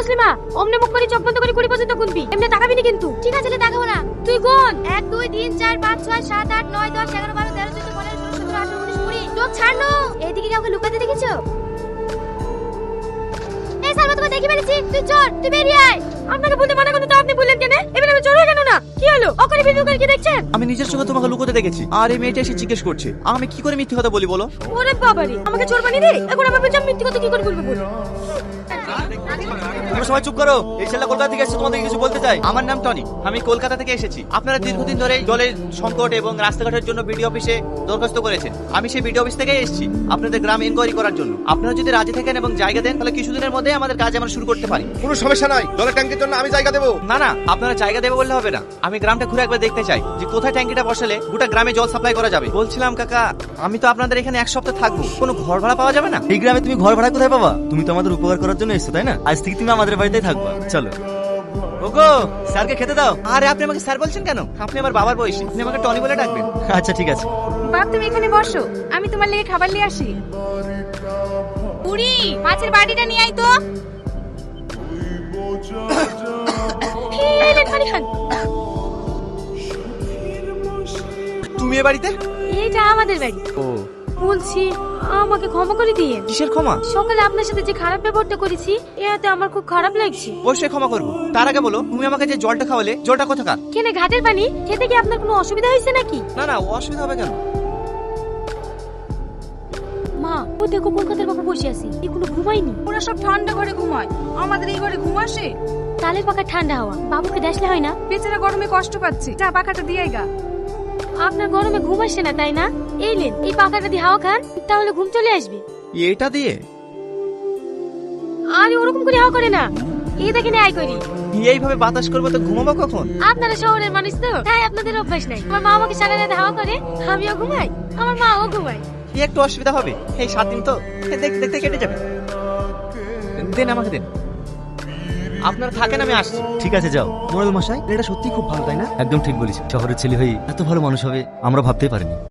বুঝলি মা? অমনে মুখ করে চোখ বন্ধ করে 20 পর্যন্ত গুনবি, এমনি তাকাবি না কিন্তু। ঠিক আছে রে, তাকাবো না। তুই গুন 1 2 3 4 5 6 7 8 9 10 11 12 13 14 15 16 17 18 19 20। চোখ ছাড়নো। এইদিকে কাউকে লুকাতে দেখেছো? এই সালমা, তোকে দেখি ফেলেছি। তুই চোর, তুই বেরিয়ে আয়। আপনাকে বলতে মানা করতে তো আপনি বললেন কেন? এবার আমি চোর হয়ে কেন না? কি হলো? ওখানে ভিডিও করে কি দেখছেন? আমি নিজের চোখে তোমাকে লুকোতে দেখেছি, আর এই মেয়েটা এসে জিজ্ঞেস করছে আমি কি করে মিথ্যে কথা বলি বলো। ওরে বাবারে, আমাকে চোর বানিয়ে দে। এখন আমার পেছনে মিথ্যে কথা কি করে বলবো বলো? তোমরা সবাই চুপ করো। এই ছেলেটা কলকাতা থেকে এসেছে, তোমাদের কিছু বলতে চাই। আমার নাম টনি, আমি কলকাতা থেকে এসেছি। আপনারা দীর্ঘদিন ধরে জলের সংকট এবং রাস্তাঘাটের জন্য বিডিও অফিসে দরখাস্ত করেছেন। আমি সেই বিডিও অফিস থেকেই এসেছি আপনাদের গ্রাম ইনকোয়ারি করার জন্য। আপনারা যদি রাজি থাকেন এবং জায়গা দেন, তাহলে কিছুদিনের মধ্যে আমাদের কাজ আমরা শুরু করতে পারি। কোনো সমস্যা নাই, জলের ট্যাঙ্কির জন্য আমি জায়গা দেবো। না না, আপনারা জায়গা দেবে বললে হবে না। আমি গ্রামটা ঘুরে একবার দেখতে চাই যে কোথায় ট্যাঙ্কিটা বসালে গোটা গ্রামে জল সাপ্লাই করা যাবে। বলছিলাম কাকা, আমি তো আপনাদের এখানে 1 সপ্তাহ থাকবো, কোনো ঘর ভাড়া পাওয়া যাবে না? এই গ্রামে তুমি ঘর ভাড়া কোথায় পাবা? তুমি তো আমাদের উপকার করার জন্য এসেছো, তাই না? আজ থেকে তুমি আমাদের বাড়িতেই থাকবা। চলো। ওগো, স্যারকে খেতে দাও। আরে আপনি আমাকে স্যার বলছেন কেন? আপনি আমার বাবার বয়সী, আপনি আমাকে টনি বলে ডাকবেন। আচ্ছা ঠিক আছে। বাপ, তুমি এখানে বসো, আমি তোমার লেগে খাবার নিয়ে আসি। পুরি, মাছের বাটিটা নিয়ে আই তো। পানি খান। তুমি এ বাড়িতে? এইটা আমাদের বাড়ি। ও, বলছি আমাকে ক্ষমা করে দিয়ে। কিসের ক্ষমা? সকালে আপনার সাথে যে খারাপ ব্যবহারটা করেছি, এতে আমার খুব খারাপ লাগছে। অবশ্যই ক্ষমা করবো। তার আগে বলো, তুমি আমাকে যে জলটা খাওয়ালে, জলটা কোথাকার? কেনে ঘাটের পানি? খেতে কি আপনার কোনো অসুবিধা হয়েছে নাকি? না না, অসুবিধা হবে কেন? মা, ও দেখো কলকাতার বাবু বসে আছে, এগুলো ঘুমায়নি। ওরা সব ঠান্ডা ঘরে ঘুমায়, আমাদের এই ঘরে ঘুম আসে? তালের পাকা ঠান্ডা হাওয়া বাবুকে দেখলে হয় না? বেচারা গরমে কষ্ট পাচ্ছে, যা পাখাটা দিয়ে গা। আপনার গরমে ঘুম আসে না তাই না? এই লেন, এই পাখাটা দিয়ে হাওয়া খান, তাহলে ঘুম চলে আসবে। এটা দিয়ে? আরে ওরকম করে হাওয়া করে না, এই দেখেন আই করি। এইভাবে বাতাস করবো তো ঘুমাবো কখন? আপনারা শহরের মানুষ তো, তাই আপনাদের অভ্যাস নাই। আমার মা আমাকে সারা রাত হাওয়া করে, আমিও ঘুমাই, আমার মাও ঘুমায়। কি একটু অসুবিধা হবে? এই 7 দিন তো দেখতে দেখতে কেটে যাবে। দেন আমাকে দেন, আপনারা থাকেন, আমি আসছি। ঠিক আছে যাও। মোরাল মশাই, এটা সত্যি খুব ভালো, তাই না? একদম ঠিক বলেছি। শহরের ছেলে হয়ে এত ভালো মানুষ হবে আমরা ভাবতেই পারিনি।